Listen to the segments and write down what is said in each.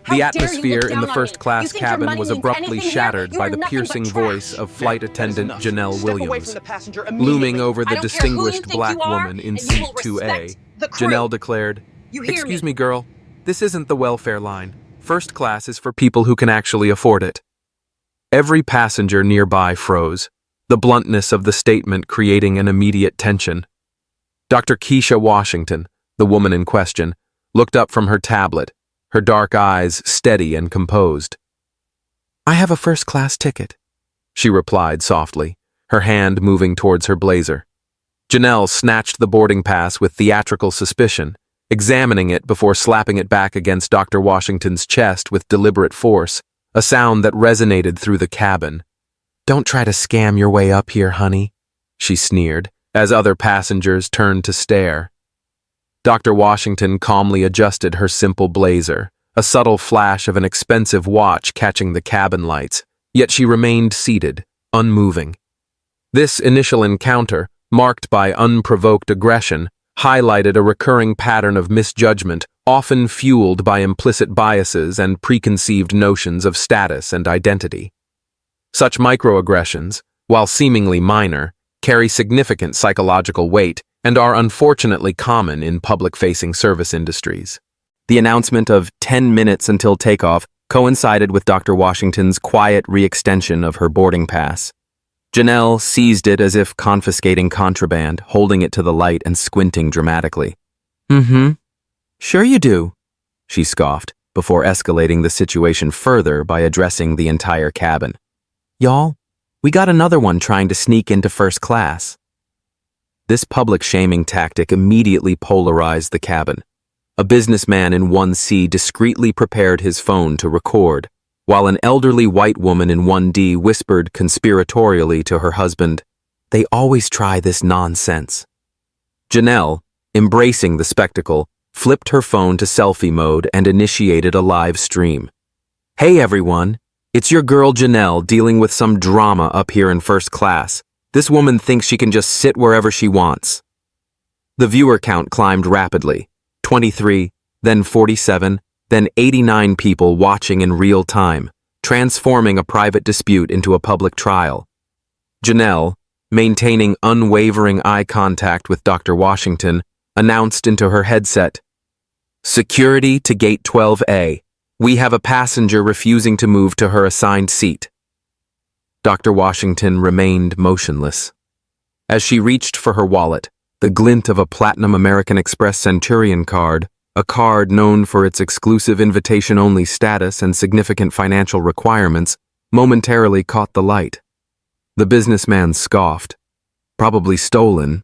The atmosphere in the first-class cabin was abruptly shattered by the piercing voice of flight attendant Janelle Williams. Looming over the distinguished black woman in seat 2A, Janelle declared, "Excuse me, girl, this isn't the welfare line. First class is for people who can actually afford it." Every passenger nearby froze, the bluntness of the statement creating an immediate tension. Dr. Keisha Washington, the woman in question, looked up from her tablet, her dark eyes steady and composed. "I have a first-class ticket," she replied softly, her hand moving towards her blazer. Janelle snatched the boarding pass with theatrical suspicion, examining it before slapping it back against Dr. Washington's chest with deliberate force, a sound that resonated through the cabin. "Don't try to scam your way up here, honey," she sneered, as other passengers turned to stare. Dr. Washington calmly adjusted her simple blazer, a subtle flash of an expensive watch catching the cabin lights, yet she remained seated, unmoving. This initial encounter, marked by unprovoked aggression, highlighted a recurring pattern of misjudgment, often fueled by implicit biases and preconceived notions of status and identity. Such microaggressions, while seemingly minor, carry significant psychological weight and are unfortunately common in public-facing service industries. The announcement of 10 minutes until takeoff coincided with Dr. Washington's quiet re-extension of her boarding pass. Janelle seized it as if confiscating contraband, holding it to the light and squinting dramatically. "Sure you do," she scoffed, before escalating the situation further by addressing the entire cabin. "Y'all, we got another one trying to sneak into first class." This public shaming tactic immediately polarized the cabin. A businessman in 1C discreetly prepared his phone to record, while an elderly white woman in 1D whispered conspiratorially to her husband, "They always try this nonsense." Janelle, embracing the spectacle, flipped her phone to selfie mode and initiated a live stream. "Hey everyone, it's your girl Janelle dealing with some drama up here in first class. This woman thinks she can just sit wherever she wants." The viewer count climbed rapidly, 23, then 47, then 89 people watching in real time, transforming a private dispute into a public trial. Janelle, maintaining unwavering eye contact with Dr. Washington, announced into her headset, "Security to gate 12A. We have a passenger refusing to move to her assigned seat." Dr. Washington remained motionless. As she reached for her wallet, the glint of a Platinum American Express Centurion card, a card known for its exclusive invitation-only status and significant financial requirements, momentarily caught the light. The businessman scoffed, "Probably stolen,"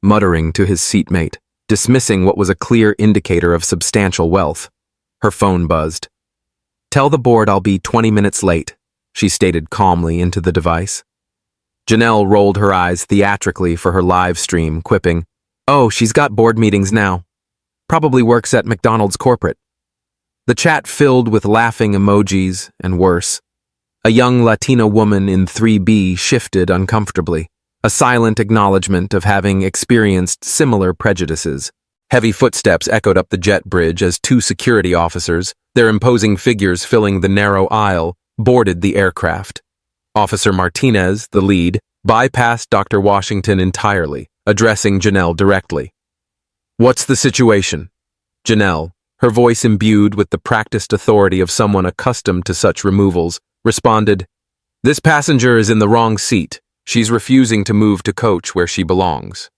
muttering to his seatmate, dismissing what was a clear indicator of substantial wealth. Her phone buzzed. "Tell the board I'll be 20 minutes late," she stated calmly into the device. Janelle rolled her eyes theatrically for her live stream, quipping, "Oh, she's got board meetings now. Probably works at McDonald's corporate." The chat filled with laughing emojis, and worse. A young Latina woman in 3B shifted uncomfortably, a silent acknowledgement of having experienced similar prejudices. Heavy footsteps echoed up the jet bridge as two security officers, their imposing figures filling the narrow aisle, boarded the aircraft. Officer Martinez, the lead, bypassed Dr. Washington entirely, addressing Janelle directly. "What's the situation?" Janelle, her voice imbued with the practiced authority of someone accustomed to such removals, responded, "This passenger is in the wrong seat. She's refusing to move to coach where she belongs."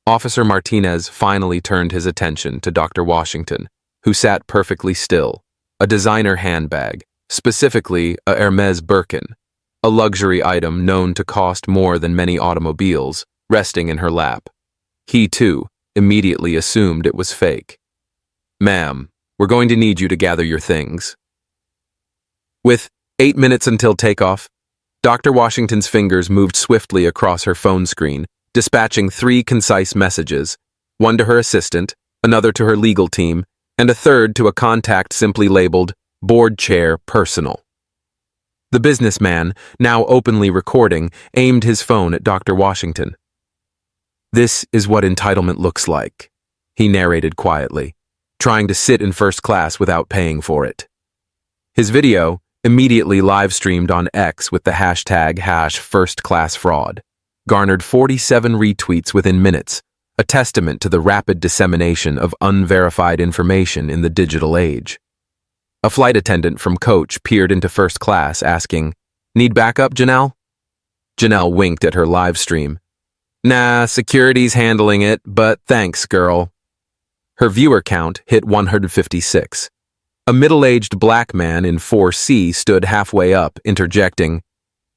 Officer Martinez finally turned his attention to Dr. Washington, who sat perfectly still, a designer handbag, specifically a Hermes Birkin, a luxury item known to cost more than many automobiles, resting in her lap. He, too, immediately assumed it was fake. "Ma'am, we're going to need you to gather your things." With 8 minutes until takeoff, Dr. Washington's fingers moved swiftly across her phone screen, dispatching 3 concise messages, one to her assistant, another to her legal team, and a third to a contact simply labeled "Board Chair Personal." The businessman, now openly recording, aimed his phone at Dr. Washington. "This is what entitlement looks like," he narrated quietly, "trying to sit in first class without paying for it. His video, immediately live-streamed on X with the hashtag #firstclassfraud, garnered 47 retweets within minutes, a testament to the rapid dissemination of unverified information in the digital age. A flight attendant from Coach peered into first class asking, "Need backup, Janelle?" Janelle winked at her live stream. "Nah, security's handling it, but thanks, girl." Her viewer count hit 156. A middle-aged black man in 4C stood halfway up, interjecting,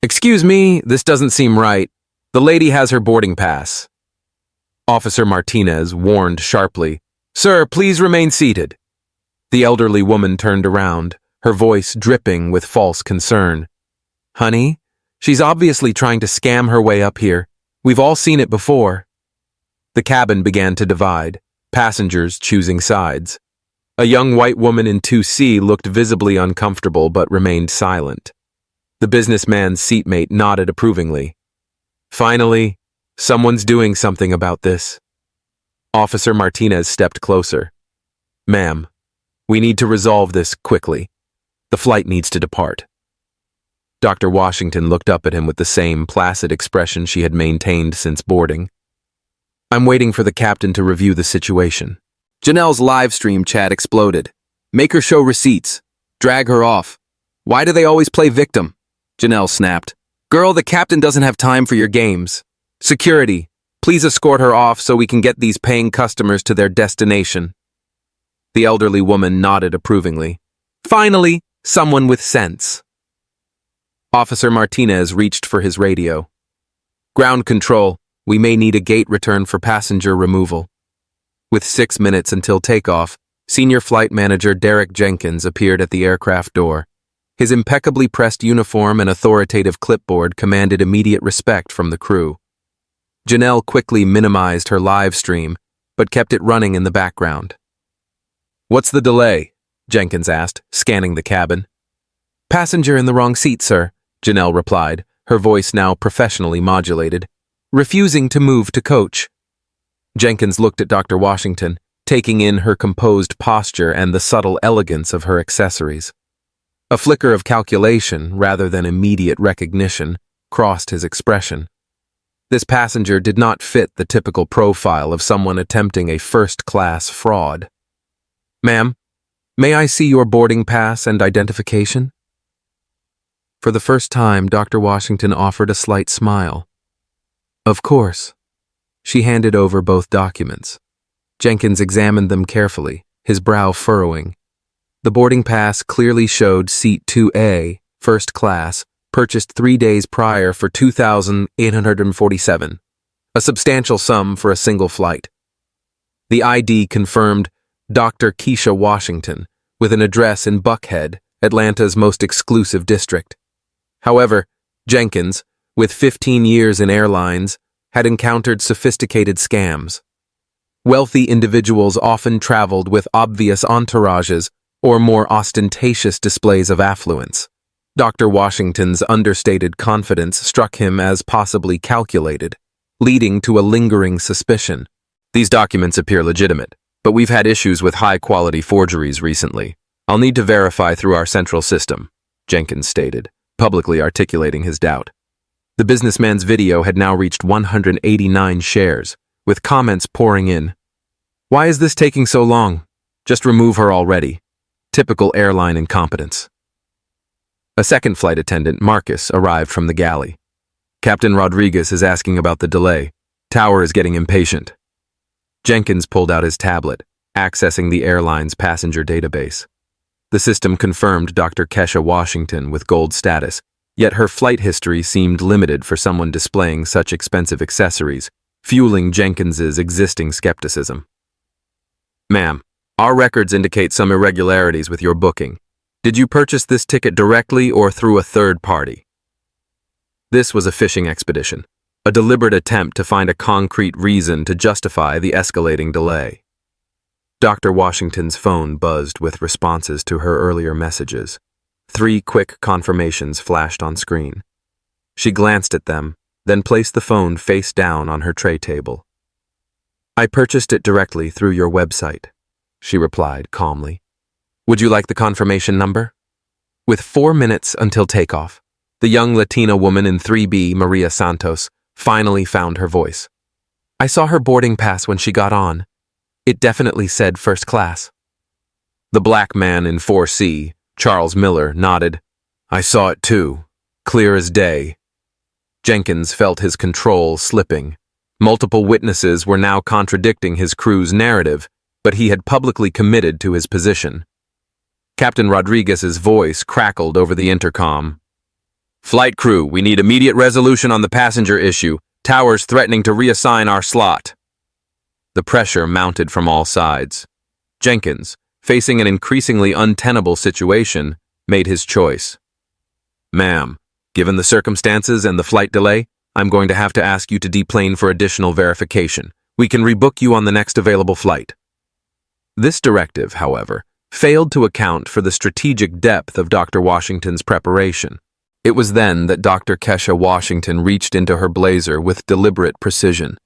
"Excuse me, this doesn't seem right. The lady has her boarding pass." Officer Martinez warned sharply, "Sir, please remain seated." The elderly woman turned around, her voice dripping with false concern. "Honey, she's obviously trying to scam her way up here. We've all seen it before." The cabin began to divide, passengers choosing sides. A young white woman in 2C looked visibly uncomfortable but remained silent. The businessman's seatmate nodded approvingly. "Finally, someone's doing something about this." Officer Martinez stepped closer. "Ma'am, we need to resolve this quickly. The flight needs to depart." Dr. Washington looked up at him with the same placid expression she had maintained since boarding. "I'm waiting for the captain to review the situation." Janelle's live stream chat exploded. "Make her show receipts. Drag her off. Why do they always play victim?" Janelle snapped. "Girl, the captain doesn't have time for your games. Security, please escort her off so we can get these paying customers to their destination." The elderly woman nodded approvingly. "Finally, someone with sense." Officer Martinez reached for his radio. "Ground control, we may need a gate return for passenger removal." With 6 minutes until takeoff, Senior Flight Manager Derek Jenkins appeared at the aircraft door. His impeccably pressed uniform and authoritative clipboard commanded immediate respect from the crew. Janelle quickly minimized her live stream, but kept it running in the background. "What's the delay?" Jenkins asked, scanning the cabin. "Passenger in the wrong seat, sir," Janelle replied, her voice now professionally modulated. "Refusing to move to coach." Jenkins looked at Dr. Washington, taking in her composed posture and the subtle elegance of her accessories. A flicker of calculation, rather than immediate recognition, crossed his expression. This passenger did not fit the typical profile of someone attempting a first-class fraud. "Ma'am, may I see your boarding pass and identification?" For the first time, Dr. Washington offered a slight smile. "Of course." She handed over both documents. Jenkins examined them carefully, his brow furrowing. The boarding pass clearly showed seat 2A, first class, purchased 3 days prior for $2,847, a substantial sum for a single flight. The ID confirmed Dr. Keisha Washington, with an address in Buckhead, Atlanta's most exclusive district. However, Jenkins, with 15 years in airlines, had encountered sophisticated scams. Wealthy individuals often traveled with obvious entourages or more ostentatious displays of affluence. Dr. Washington's understated confidence struck him as possibly calculated, leading to a lingering suspicion. "These documents appear legitimate, but we've had issues with high-quality forgeries recently. I'll need to verify through our central system," Jenkins stated, publicly articulating his doubt. The businessman's video had now reached 189 shares, with comments pouring in. "Why is this taking so long? Just remove her already. Typical airline incompetence." A second flight attendant, Marcus, arrived from the galley. "Captain Rodriguez is asking about the delay. Tower is getting impatient." Jenkins pulled out his tablet, accessing the airline's passenger database. The system confirmed Dr. Keisha Washington with gold status, yet her flight history seemed limited for someone displaying such expensive accessories, fueling Jenkins's existing skepticism. "Ma'am, our records indicate some irregularities with your booking. Did you purchase this ticket directly or through a third party?" This was a fishing expedition, a deliberate attempt to find a concrete reason to justify the escalating delay. Dr. Washington's phone buzzed with responses to her earlier messages. 3 quick confirmations flashed on screen. She glanced at them, then placed the phone face down on her tray table. "I purchased it directly through your website," she replied calmly. "Would you like the confirmation number?" With 4 minutes until takeoff, the young Latina woman in 3B, Maria Santos, finally found her voice. I saw her boarding pass when she got on. It definitely said first class. The black man in 4C, Charles Miller, nodded. I saw it too, clear as day. Jenkins felt his control slipping. Multiple witnesses were now contradicting his crew's narrative, but he had publicly committed to his position. Captain Rodriguez's voice crackled over the intercom. Flight crew, we need immediate resolution on the passenger issue. Towers threatening to reassign our slot. The pressure mounted from all sides. Jenkins, facing an increasingly untenable situation, made his choice. Ma'am, given the circumstances and the flight delay, I'm going to have to ask you to deplane for additional verification. We can rebook you on the next available flight. This directive, however, failed to account for the strategic depth of Dr. Washington's preparation. It was then that Dr. Kesha Washington reached into her blazer with deliberate precision.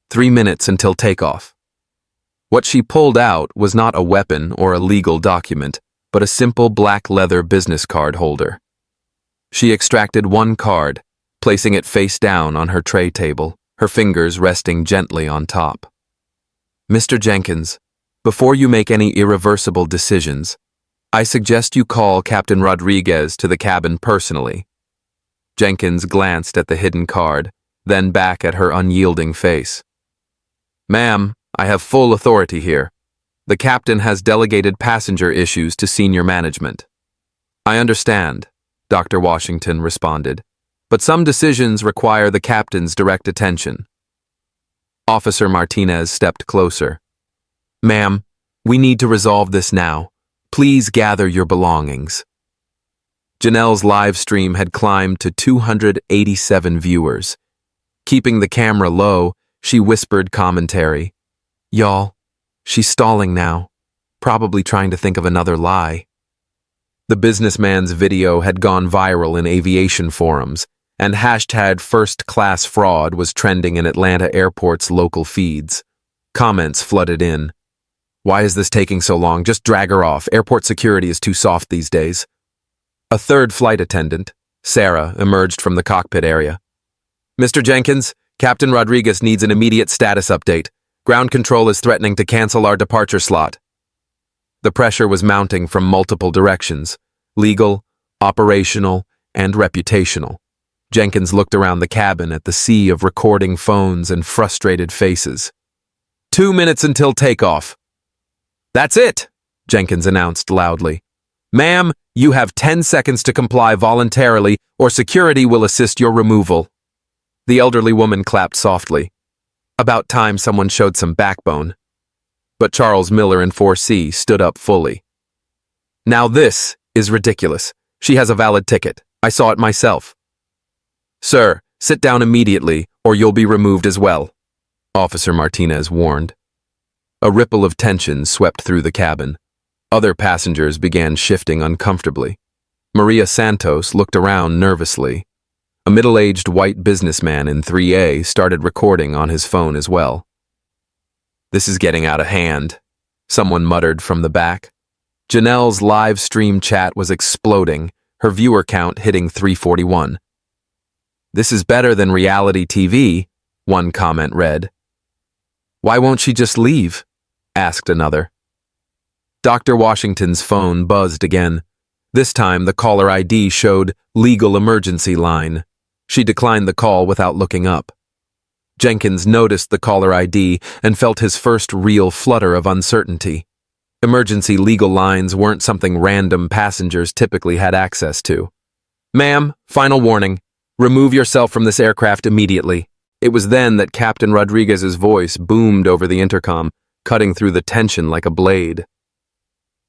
3 minutes until takeoff. What she pulled out was not a weapon or a legal document, but a simple black leather business card holder. She extracted one card, placing it face down on her tray table, her fingers resting gently on top. Mr. Jenkins, before you make any irreversible decisions, I suggest you call Captain Rodriguez to the cabin personally. Jenkins glanced at the hidden card, then back at her unyielding face. Ma'am, I have full authority here. The captain has delegated passenger issues to senior management. I understand, Dr. Washington responded, but some decisions require the captain's direct attention. Officer Martinez stepped closer. Ma'am, we need to resolve this now. Please gather your belongings. Janelle's live stream had climbed to 287 viewers. Keeping the camera low, she whispered commentary. Y'all, she's stalling now, probably trying to think of another lie. The businessman's video had gone viral in aviation forums, and hashtag #FirstClassFraud was trending in Atlanta Airport's local feeds. Comments flooded in. Why is this taking so long? Just drag her off. Airport security is too soft these days. A third flight attendant, Sarah, emerged from the cockpit area. Mr. Jenkins, Captain Rodriguez needs an immediate status update. Ground control is threatening to cancel our departure slot. The pressure was mounting from multiple directions, legal, operational, and reputational. Jenkins looked around the cabin at the sea of recording phones and frustrated faces. 2 minutes until takeoff. That's it, Jenkins announced loudly. Ma'am, you have 10 seconds to comply voluntarily, or security will assist your removal. The elderly woman clapped softly. About time someone showed some backbone. But Charles Miller in 4C stood up fully. Now this is ridiculous. She has a valid ticket. I saw it myself. Sir, sit down immediately, or you'll be removed as well, Officer Martinez warned. A ripple of tension swept through the cabin. Other passengers began shifting uncomfortably. Maria Santos looked around nervously. A middle-aged white businessman in 3A started recording on his phone as well. This is getting out of hand, someone muttered from the back. Janelle's live stream chat was exploding, her viewer count hitting 341. This is better than reality TV, one comment read. Why won't she just leave? Asked another. Dr. Washington's phone buzzed again. This time the caller ID showed legal emergency line. She declined the call without looking up. Jenkins noticed the caller ID and felt his first real flutter of uncertainty. Emergency legal lines weren't something random passengers typically had access to. Ma'am, final warning. Remove yourself from this aircraft immediately. It was then that Captain Rodriguez's voice boomed over the intercom, cutting through the tension like a blade.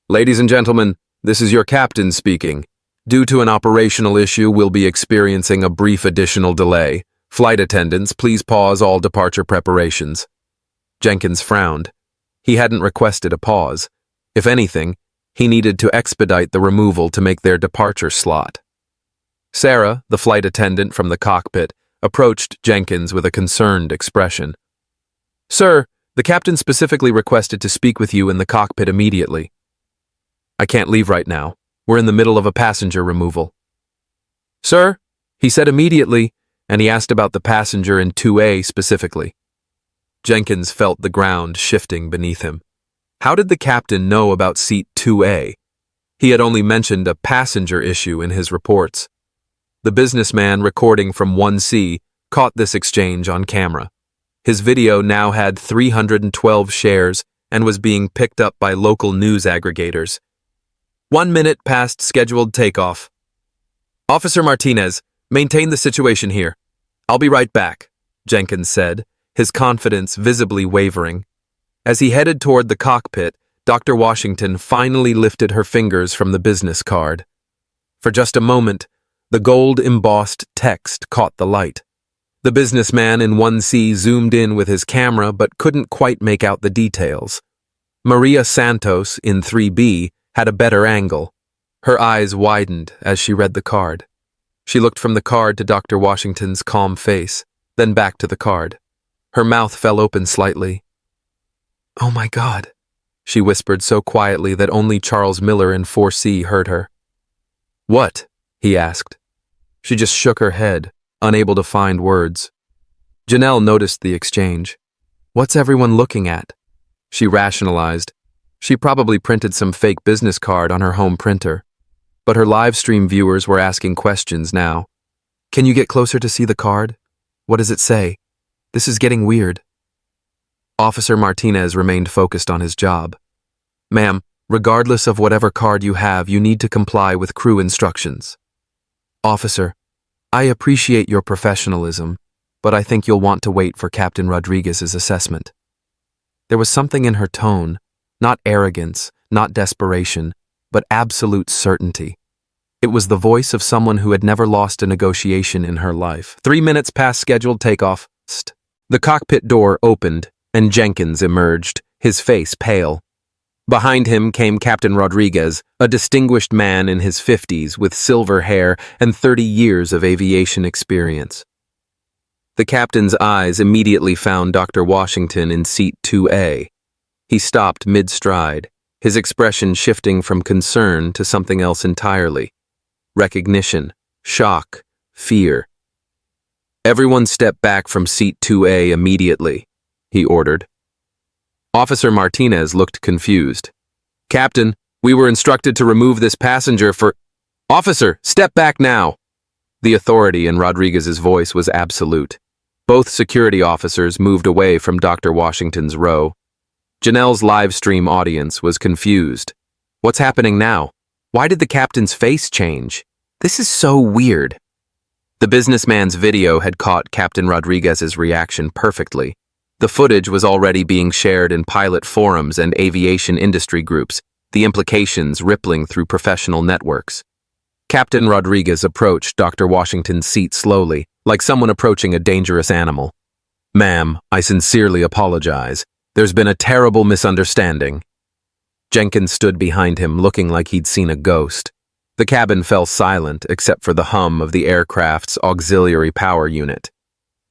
Ladies and gentlemen, this is your captain speaking. Due to an operational issue, we'll be experiencing a brief additional delay. Flight attendants, please pause all departure preparations. Jenkins frowned. He hadn't requested a pause. If anything, he needed to expedite the removal to make their departure slot. Sarah, the flight attendant from the cockpit, approached Jenkins with a concerned expression. Sir, the captain specifically requested to speak with you in the cockpit immediately. I can't leave right now. We're in the middle of a passenger removal. Sir, he said immediately, and he asked about the passenger in 2A specifically. Jenkins felt the ground shifting beneath him. How did the captain know about seat 2A? He had only mentioned a passenger issue in his reports. The businessman recording from 1C caught this exchange on camera. His video now had 312 shares and was being picked up by local news aggregators. 1 minute past scheduled takeoff. Officer Martinez, maintain the situation here. I'll be right back, Jenkins said, his confidence visibly wavering. As he headed toward the cockpit, Dr. Washington finally lifted her fingers from the business card. For just a moment, the gold-embossed text caught the light. The businessman in 1C zoomed in with his camera but couldn't quite make out the details. Maria Santos in 3B had a better angle. Her eyes widened as she read the card. She looked from the card to Dr. Washington's calm face, then back to the card. Her mouth fell open slightly. "Oh my God," she whispered so quietly that only Charles Miller in 4C heard her. "What?" he asked. She just shook her head, unable to find words. Janelle noticed the exchange. "What's everyone looking at?" She rationalized. She probably printed some fake business card on her home printer. But her live stream viewers were asking questions now. "Can you get closer to see the card? What does it say? This is getting weird." Officer Martinez remained focused on his job. "Ma'am, regardless of whatever card you have, you need to comply with crew instructions." "Officer, I appreciate your professionalism, but I think you'll want to wait for Captain Rodriguez's assessment." There was something in her tone, not arrogance, not desperation, but absolute certainty. It was the voice of someone who had never lost a negotiation in her life. 3 minutes past scheduled takeoff. The cockpit door opened, and Jenkins emerged, his face pale. Behind him came Captain Rodriguez, a distinguished man in his 50s with silver hair and 30 years of aviation experience. The captain's eyes immediately found Dr. Washington in seat 2A. He stopped mid-stride, his expression shifting from concern to something else entirely. Recognition, shock, fear. "Everyone step back from seat 2A immediately," he ordered. Officer Martinez looked confused. "Captain, we were instructed to remove this passenger for—" "Officer, step back now!" The authority in Rodriguez's voice was absolute. Both security officers moved away from Dr. Washington's row. Janelle's live stream audience was confused. What's happening now? Why did the captain's face change? This is so weird. The businessman's video had caught Captain Rodriguez's reaction perfectly. The footage was already being shared in pilot forums and aviation industry groups, the implications rippling through professional networks. Captain Rodriguez approached Dr. Washington's seat slowly, like someone approaching a dangerous animal. "Ma'am, I sincerely apologize. There's been a terrible misunderstanding." Jenkins stood behind him, looking like he'd seen a ghost. The cabin fell silent except for the hum of the aircraft's auxiliary power unit.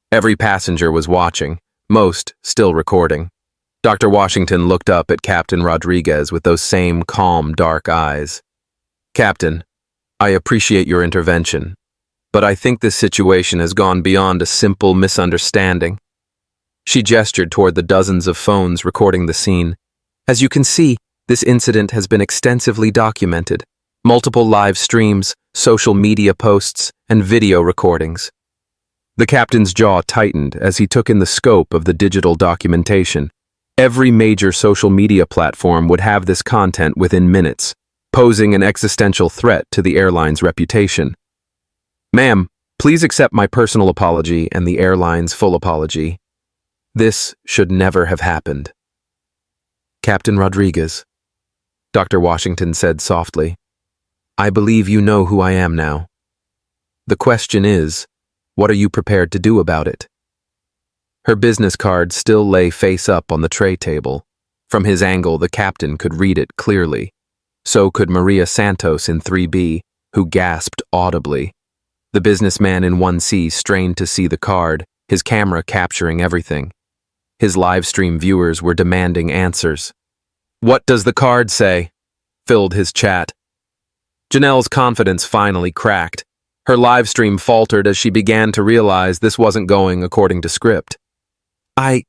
Every passenger was watching, most still recording. Dr. Washington looked up at Captain Rodriguez with those same calm, dark eyes. "Captain, I appreciate your intervention, but I think this situation has gone beyond a simple misunderstanding." She gestured toward the dozens of phones recording the scene. "As you can see, this incident has been extensively documented. Multiple live streams, social media posts, and video recordings." The captain's jaw tightened as he took in the scope of the digital documentation. Every major social media platform would have this content within minutes, posing an existential threat to the airline's reputation. "Ma'am, please accept my personal apology and the airline's full apology. This should never have happened." "Captain Rodriguez," Dr. Washington said softly, "I believe you know who I am now. The question is, what are you prepared to do about it?" Her business card still lay face up on the tray table. From his angle, the captain could read it clearly. So could Maria Santos in 3B, who gasped audibly. The businessman in 1C strained to see the card, his camera capturing everything. His live stream viewers were demanding answers. "What does the card say?" filled his chat. Janelle's confidence finally cracked. Her live stream faltered as she began to realize this wasn't going according to script. I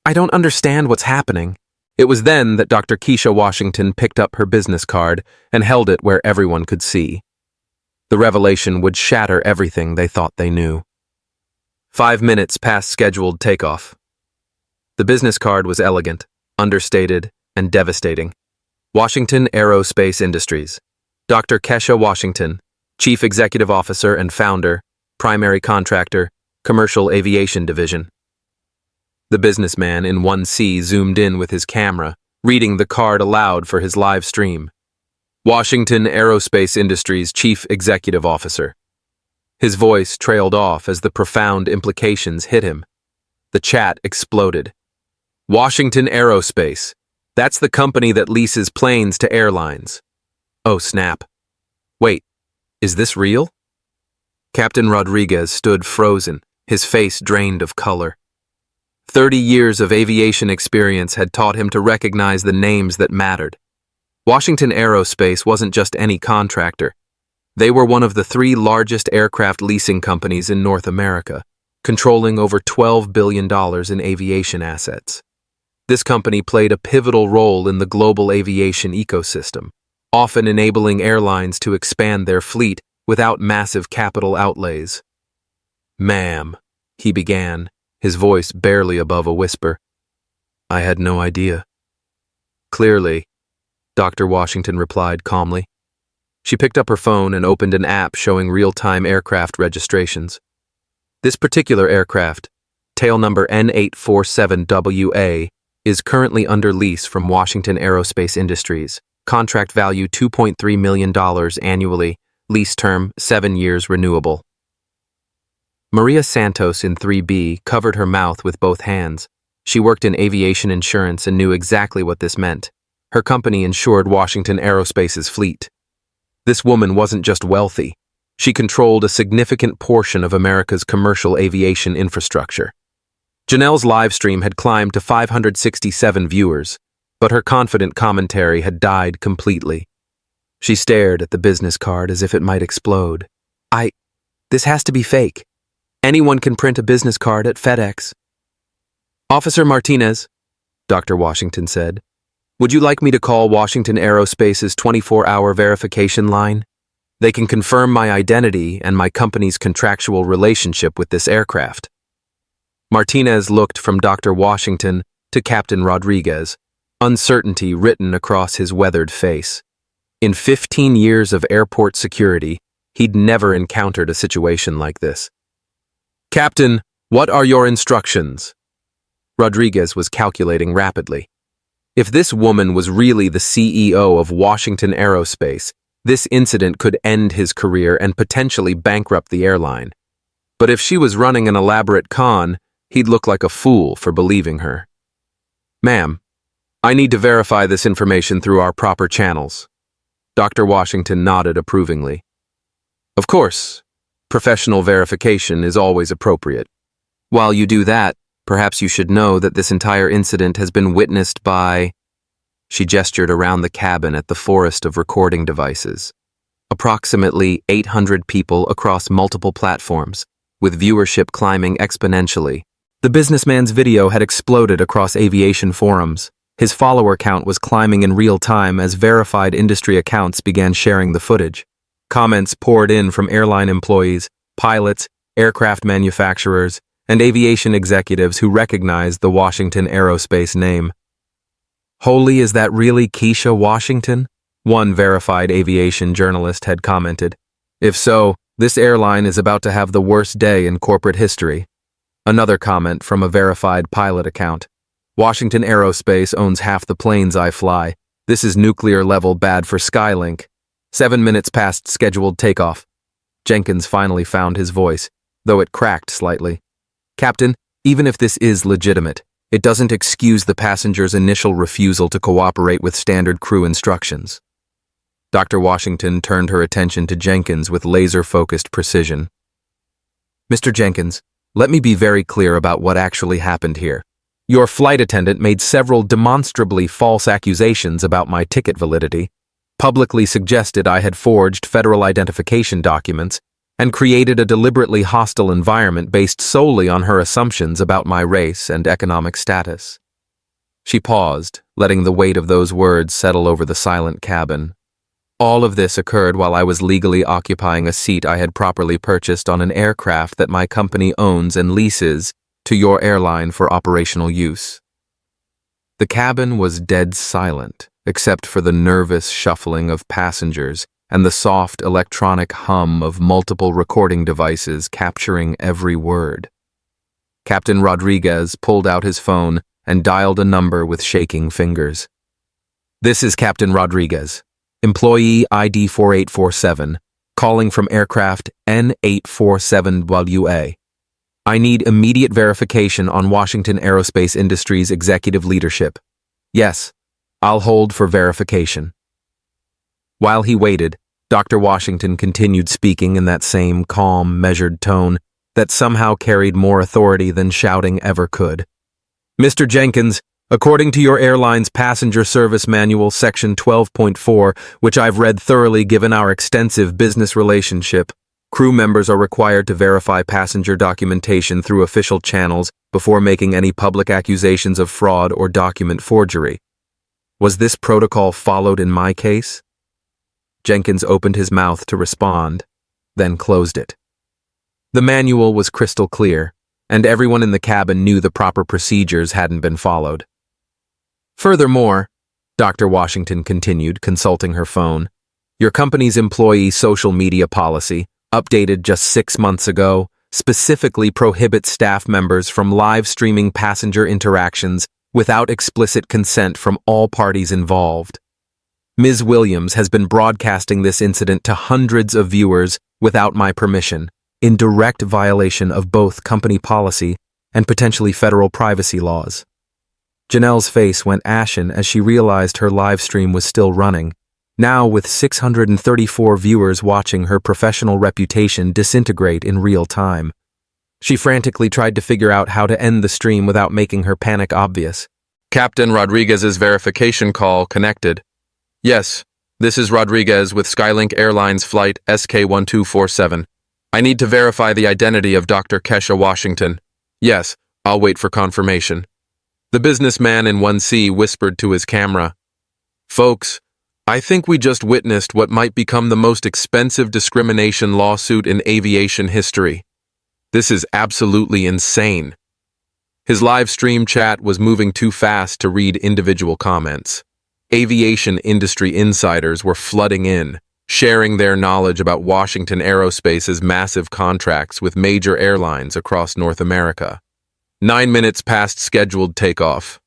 don't understand what's happening. It was then that Dr. Keisha Washington picked up her business card and held it where everyone could see. The revelation would shatter everything they thought they knew. 5 minutes past scheduled takeoff. The business card was elegant, understated, and devastating. Washington Aerospace Industries. Dr. Keisha Washington, Chief Executive Officer and Founder, Primary Contractor, Commercial Aviation Division. The businessman in 1C zoomed in with his camera, reading the card aloud for his live stream. Washington Aerospace Industries Chief Executive Officer. His voice trailed off as the profound implications hit him. The chat exploded. Washington Aerospace. That's the company that leases planes to airlines. Oh, snap. Wait, is this real? Captain Rodriguez stood frozen, his face drained of color. 30 years of aviation experience had taught him to recognize the names that mattered. Washington Aerospace wasn't just any contractor. They were one of the 3 largest aircraft leasing companies in North America, controlling over $12 billion in aviation assets. This company played a pivotal role in the global aviation ecosystem, often enabling airlines to expand their fleet without massive capital outlays. Ma'am, he began, his voice barely above a whisper. I had no idea. Clearly, Dr. Washington replied calmly. She picked up her phone and opened an app showing real-time aircraft registrations. This particular aircraft, tail number N847WA, is currently under lease from Washington Aerospace Industries. Contract value $2.3 million annually, lease term 7 years renewable. Maria Santos in 3B covered her mouth with both hands. She worked in aviation insurance and knew exactly what this meant. Her company insured Washington Aerospace's fleet. This woman wasn't just wealthy. She controlled a significant portion of America's commercial aviation infrastructure. Janelle's live stream had climbed to 567 viewers, but her confident commentary had died completely. She stared at the business card as if it might explode. This has to be fake. Anyone can print a business card at FedEx. Officer Martinez, Dr. Washington said, would you like me to call Washington Aerospace's 24-hour verification line? They can confirm my identity and my company's contractual relationship with this aircraft. Martinez looked from Dr. Washington to Captain Rodriguez, uncertainty written across his weathered face. In 15 years of airport security, he'd never encountered a situation like this. Captain, what are your instructions? Rodriguez was calculating rapidly. If this woman was really the CEO of Washington Aerospace, this incident could end his career and potentially bankrupt the airline. But if she was running an elaborate con, he'd look like a fool for believing her. Ma'am, I need to verify this information through our proper channels. Dr. Washington nodded approvingly. Of course, professional verification is always appropriate. While you do that, perhaps you should know that this entire incident has been witnessed by... She gestured around the cabin at the forest of recording devices. Approximately 800 people across multiple platforms, with viewership climbing exponentially. The businessman's video had exploded across aviation forums. His follower count was climbing in real time as verified industry accounts began sharing the footage. Comments poured in from airline employees, pilots, aircraft manufacturers, and aviation executives who recognized the Washington Aerospace name. Holy, is that really Keisha Washington? One verified aviation journalist had commented. If so, this airline is about to have the worst day in corporate history. Another comment from a verified pilot account. Washington Aerospace owns half the planes I fly. This is nuclear level bad for Skylink. 7 minutes past scheduled takeoff. Jenkins finally found his voice, though it cracked slightly. Captain, even if this is legitimate, it doesn't excuse the passenger's initial refusal to cooperate with standard crew instructions. Dr. Washington turned her attention to Jenkins with laser-focused precision. Mr. Jenkins, let me be very clear about what actually happened here. Your flight attendant made several demonstrably false accusations about my ticket validity. publicly suggested I had forged federal identification documents, and created a deliberately hostile environment based solely on her assumptions about my race and economic status. She paused, letting the weight of those words settle over the silent cabin. All of this occurred while I was legally occupying a seat I had properly purchased on an aircraft that my company owns and leases to your airline for operational use. The cabin was dead silent, except for the nervous shuffling of passengers and the soft electronic hum of multiple recording devices capturing every word. Captain Rodriguez pulled out his phone and dialed a number with shaking fingers. "This is Captain Rodriguez, employee ID 4847, calling from aircraft N847WA. I need immediate verification on Washington Aerospace Industries executive leadership. Yes, I'll hold for verification." While he waited, Dr. Washington continued speaking in that same calm, measured tone that somehow carried more authority than shouting ever could. "Mr. Jenkins, according to your airline's passenger service manual, section 12.4, which I've read thoroughly given our extensive business relationship, crew members are required to verify passenger documentation through official channels before making any public accusations of fraud or document forgery. Was this protocol followed in my case?" Jenkins opened his mouth to respond, then closed it. The manual was crystal clear, and everyone in the cabin knew the proper procedures hadn't been followed. "Furthermore," Dr. Washington continued, consulting her phone, "your company's employee social media policy, updated just 6 months ago, specifically prohibits staff members from live streaming passenger interactions without explicit consent from all parties involved. Ms. Williams has been broadcasting this incident to hundreds of viewers without my permission, in direct violation of both company policy and potentially federal privacy laws." Janelle's face went ashen as she realized her live stream was still running, now with 634 viewers watching her professional reputation disintegrate in real time. She frantically tried to figure out how to end the stream without making her panic obvious. "Captain Rodriguez's verification call connected. Yes, this is Rodriguez with Skylink Airlines flight SK1247. I need to verify the identity of Dr. Kesha Washington. Yes, I'll wait for confirmation." The businessman in 1C whispered to his camera, "Folks, I think we just witnessed what might become the most expensive discrimination lawsuit in aviation history. This is absolutely insane." His live stream chat was moving too fast to read individual comments. Aviation industry insiders were flooding in, sharing their knowledge about Washington Aerospace's massive contracts with major airlines across North America. 9 minutes past scheduled takeoff.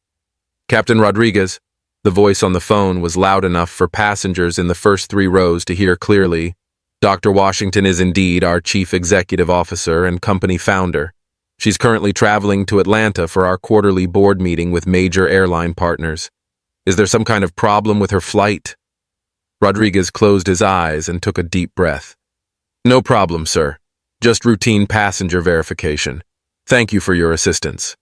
"Captain Rodriguez," the voice on the phone was loud enough for passengers in the first 3 rows to hear clearly, "Dr. Washington is indeed our chief executive officer and company founder. She's currently traveling to Atlanta for our quarterly board meeting with major airline partners. Is there some kind of problem with her flight?" Rodriguez closed his eyes and took a deep breath. "No problem, sir. Just routine passenger verification. Thank you for your assistance."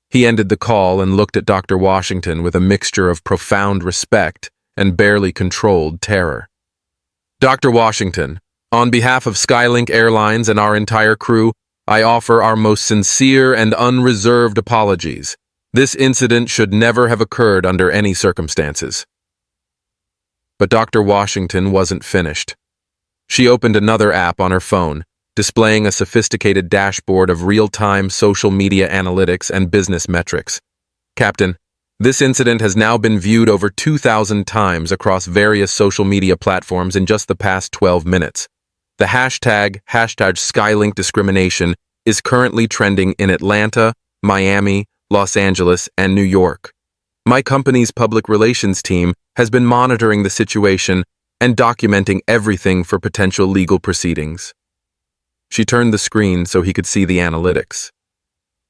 He ended the call and looked at Dr. Washington with a mixture of profound respect and barely controlled terror. "Dr. Washington, on behalf of Skylink Airlines and our entire crew, I offer our most sincere and unreserved apologies. This incident should never have occurred under any circumstances." But Dr. Washington wasn't finished. She opened another app on her phone, displaying a sophisticated dashboard of real-time social media analytics and business metrics. "Captain, this incident has now been viewed over 2,000 times across various social media platforms in just the past 12 minutes. The hashtag Skylink discrimination is currently trending in Atlanta, Miami, Los Angeles, and New York. My company's public relations team has been monitoring the situation and documenting everything for potential legal proceedings." She turned the screen so he could see the analytics.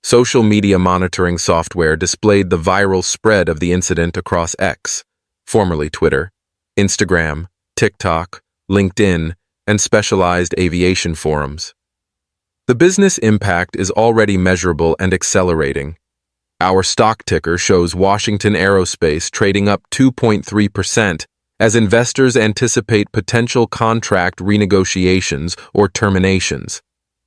Social media monitoring software displayed the viral spread of the incident across X, formerly Twitter, Instagram, TikTok, LinkedIn, and specialized aviation forums. The business impact is already measurable and accelerating. Our stock ticker shows Washington Aerospace trading up 2.3% as investors anticipate potential contract renegotiations or terminations.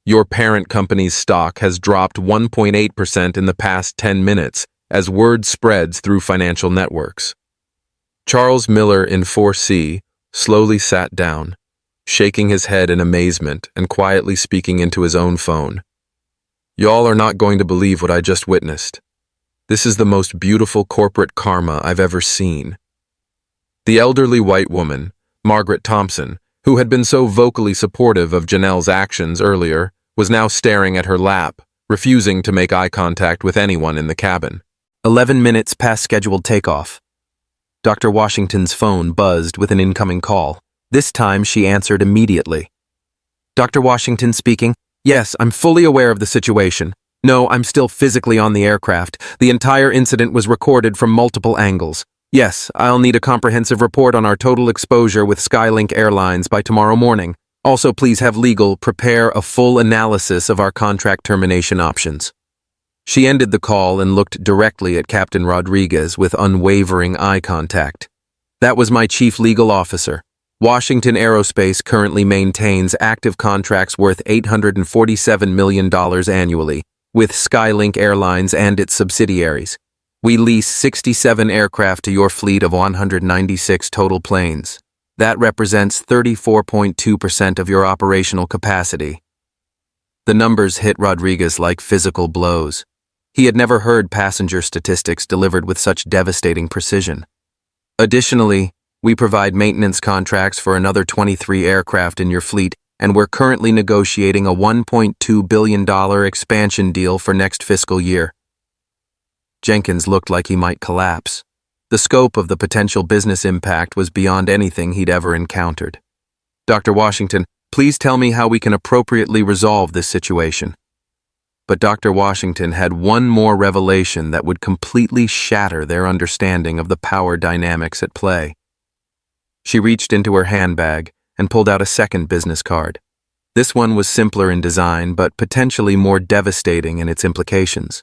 Your parent company's stock has dropped 1.8% in the past 10 minutes as word spreads through financial networks. Charles Miller in 4C slowly sat down, shaking his head in amazement and quietly speaking into his own phone. Y'all are not going to believe what I just witnessed. This is the most beautiful corporate karma I've ever seen. The elderly white woman, Margaret Thompson, who had been so vocally supportive of Janelle's actions earlier, was now staring at her lap, refusing to make eye contact with anyone in the cabin. 11 minutes past scheduled takeoff. Dr. Washington's phone buzzed with an incoming call. This time she answered immediately. Dr. Washington speaking. Yes, I'm fully aware of the situation. No, I'm still physically on the aircraft. The entire incident was recorded from multiple angles. Yes, I'll need a comprehensive report on our total exposure with Skylink Airlines by tomorrow morning. Also, please have legal prepare a full analysis of our contract termination options. She ended the call and looked directly at Captain Rodriguez with unwavering eye contact. That was my chief legal officer. Washington Aerospace currently maintains active contracts worth $847 million annually with Skylink Airlines and its subsidiaries. We lease 67 aircraft to your fleet of 196 total planes. That represents 34.2% of your operational capacity. The numbers hit Rodriguez like physical blows. He had never heard passenger statistics delivered with such devastating precision. Additionally, we provide maintenance contracts for another 23 aircraft in your fleet, and we're currently negotiating a $1.2 billion expansion deal for next fiscal year. Jenkins looked like he might collapse. The scope of the potential business impact was beyond anything he'd ever encountered. Dr. Washington, please tell me how we can appropriately resolve this situation. But Dr. Washington had one more revelation that would completely shatter their understanding of the power dynamics at play. She reached into her handbag and pulled out a second business card. This one was simpler in design, but potentially more devastating in its implications.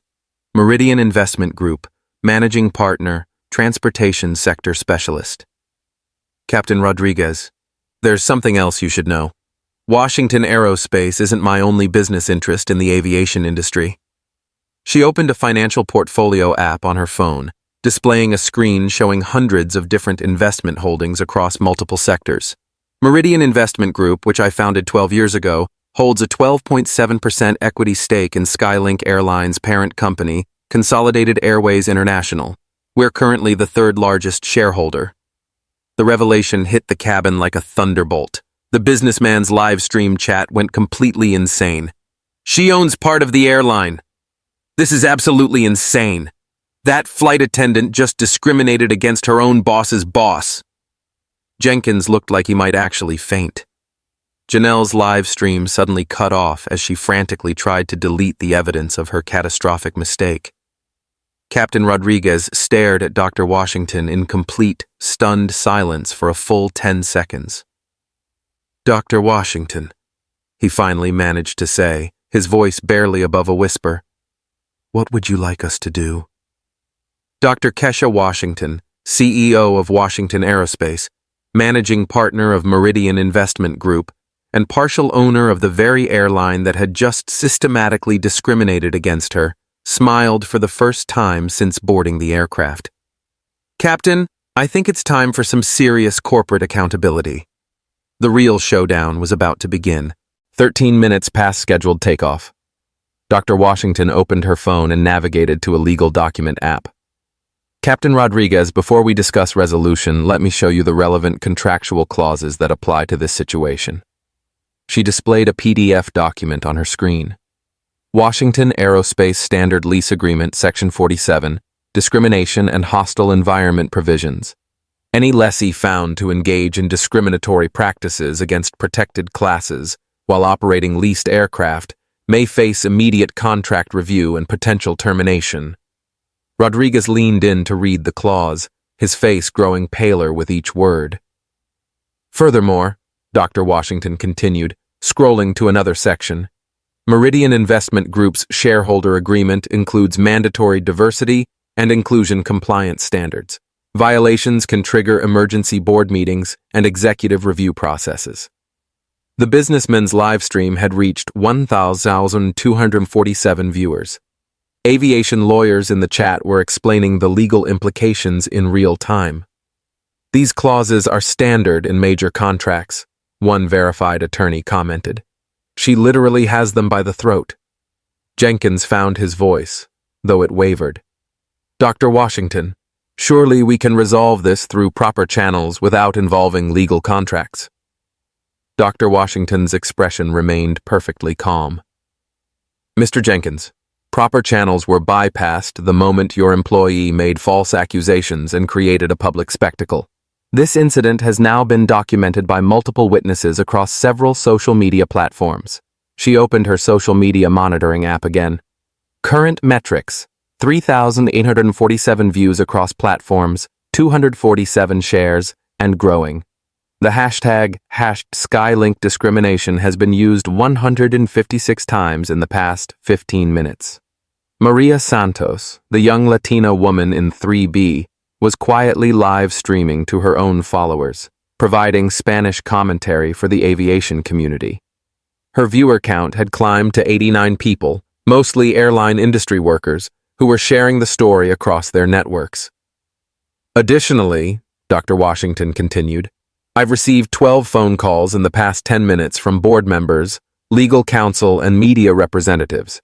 Meridian Investment Group, Managing Partner, Transportation Sector Specialist. Captain Rodriguez, there's something else you should know. Washington Aerospace isn't my only business interest in the aviation industry. She opened a financial portfolio app on her phone, displaying a screen showing hundreds of different investment holdings across multiple sectors. Meridian Investment Group, which I founded 12 years ago, holds a 12.7% equity stake in Skylink Airlines' parent company, Consolidated Airways International. We're currently the third largest shareholder. The revelation hit the cabin like a thunderbolt. The businessman's live stream chat went completely insane. She owns part of the airline. This is absolutely insane. That flight attendant just discriminated against her own boss's boss. Jenkins looked like he might actually faint. Janelle's live stream suddenly cut off as she frantically tried to delete the evidence of her catastrophic mistake. Captain Rodriguez stared at Dr. Washington in complete, stunned silence for a full 10 seconds. Dr. Washington, he finally managed to say, his voice barely above a whisper. What would you like us to do? Dr. Kesha Washington, CEO of Washington Aerospace, managing partner of Meridian Investment Group, and partial owner of the very airline that had just systematically discriminated against her, smiled for the first time since boarding the aircraft. Captain, I think it's time for some serious corporate accountability. The real showdown was about to begin. 13 minutes past scheduled takeoff. Dr. Washington opened her phone and navigated to a legal document app. Captain Rodriguez, before we discuss resolution, let me show you the relevant contractual clauses that apply to this situation. She displayed a PDF document on her screen. Washington Aerospace Standard Lease Agreement, Section 47, Discrimination and Hostile Environment Provisions. Any lessee found to engage in discriminatory practices against protected classes while operating leased aircraft may face immediate contract review and potential termination. Rodriguez leaned in to read the clause, his face growing paler with each word. Furthermore, Dr. Washington continued, scrolling to another section, Meridian Investment Group's shareholder agreement includes mandatory diversity and inclusion compliance standards. Violations can trigger emergency board meetings and executive review processes. The businessman's live stream had reached 1,247 viewers. Aviation lawyers in the chat were explaining the legal implications in real time. These clauses are standard in major contracts, one verified attorney commented. She literally has them by the throat. Jenkins found his voice, though it wavered. Dr. Washington, surely we can resolve this through proper channels without involving legal contracts. Dr. Washington's expression remained perfectly calm. Mr. Jenkins, proper channels were bypassed the moment your employee made false accusations and created a public spectacle. This incident has now been documented by multiple witnesses across several social media platforms. She opened her social media monitoring app again. Current metrics: 3,847 views across platforms, 247 shares, and growing. The hashtag #Skylink discrimination has been used 156 times in the past 15 minutes. Maria Santos, the young Latina woman in 3B, was quietly live streaming to her own followers, providing Spanish commentary for the aviation community. Her viewer count had climbed to 89 people, mostly airline industry workers, who were sharing the story across their networks. Additionally, Dr. Washington continued, I've received 12 phone calls in the past 10 minutes from board members, legal counsel, and media representatives.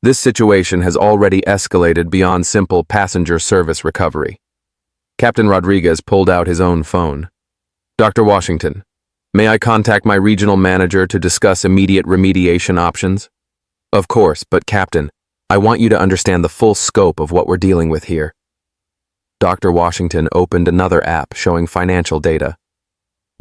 This situation has already escalated beyond simple passenger service recovery. Captain Rodriguez pulled out his own phone. Dr. Washington, may I contact my regional manager to discuss immediate remediation options? Of course, but Captain, I want you to understand the full scope of what we're dealing with here. Dr. Washington opened another app showing financial data.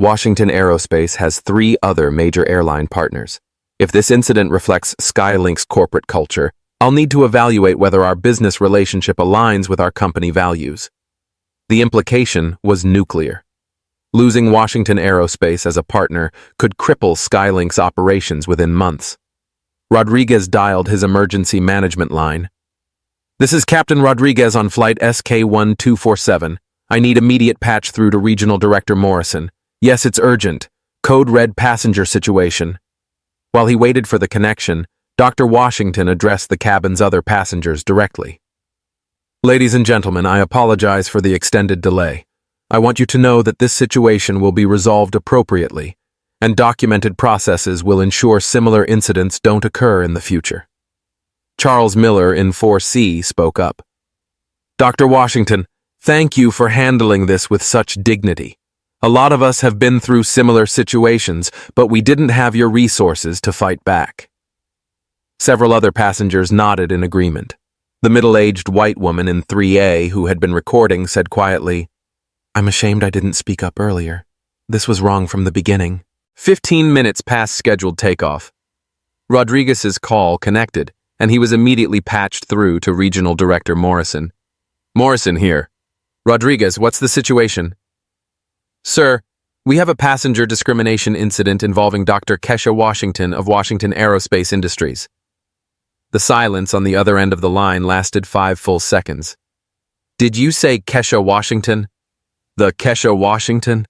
Washington Aerospace has 3 other major airline partners. If this incident reflects Skylink's corporate culture, I'll need to evaluate whether our business relationship aligns with our company values. The implication was nuclear. Losing Washington Aerospace as a partner could cripple Skylink's operations within months. Rodriguez dialed his emergency management line. This is Captain Rodriguez on flight SK-1247. I need immediate patch through to Regional Director Morrison. Yes, it's urgent. Code red passenger situation. While he waited for the connection, Dr. Washington addressed the cabin's other passengers directly. Ladies and gentlemen, I apologize for the extended delay. I want you to know that this situation will be resolved appropriately, and documented processes will ensure similar incidents don't occur in the future. Charles Miller in 4C spoke up. Dr. Washington, thank you for handling this with such dignity. A lot of us have been through similar situations, but we didn't have your resources to fight back. Several other passengers nodded in agreement. The middle-aged white woman in 3A who had been recording said quietly, I'm ashamed I didn't speak up earlier. This was wrong from the beginning. 15 minutes past scheduled takeoff. Rodriguez's call connected, and he was immediately patched through to Regional Director Morrison. Morrison here. Rodriguez, what's the situation? Sir, we have a passenger discrimination incident involving Dr. Kesha Washington of Washington Aerospace Industries. The silence on the other end of the line lasted 5 full seconds. Did you say Kesha Washington? The Kesha Washington?